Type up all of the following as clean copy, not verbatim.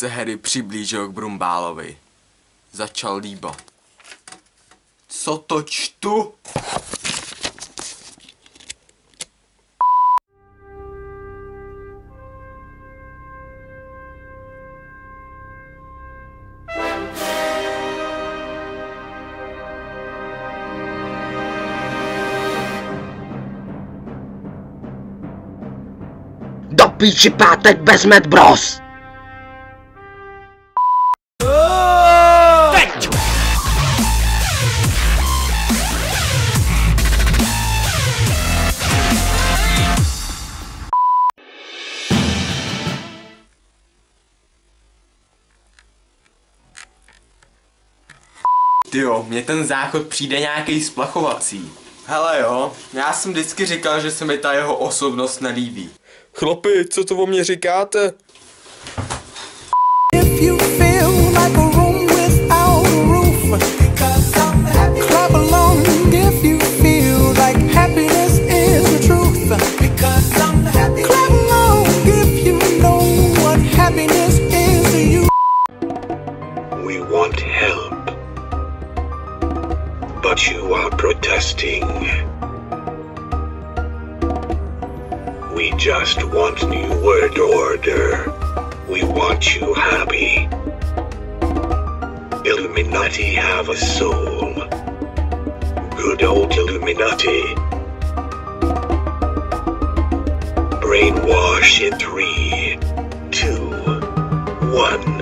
se Harry přiblížil k Brumbálovi. Začal líbat. Co to čtu? Do píči pátek bez Mad Bros! Tyjo, mně ten záchod přijde nějaký splachovací. Hele jo, já jsem vždycky říkal, že se mi ta jeho osobnost nelíbí. Chlapi, co to o mě říkáte? If you feel like a room without a roof, clap along if you feel like happiness is the truth. Clap along if you know what happiness is to you. We want help, but you are protesting. We just want New World Order. We want you happy. Illuminati have a soul. Good old Illuminati. Brainwash in 3, 2, 1.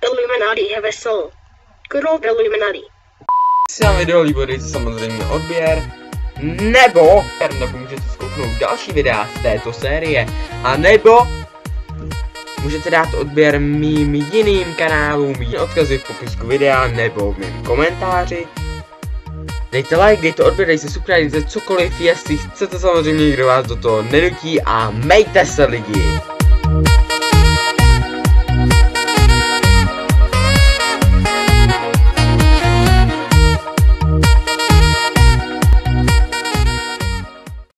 Illuminati have a soul. Good old Illuminati. Si vám video líbilo, dejte samozřejmě odběr, nebo můžete zkouknout další videa z této série, a nebo můžete dát odběr mým jiným kanálům, odkazy v popisku videa nebo v mém komentáři. Dejte like, dejte odběr, dejte subscribe, dejte cokoliv, jestli chcete, samozřejmě nikdo vás do toho nenutí, a mějte se lidi!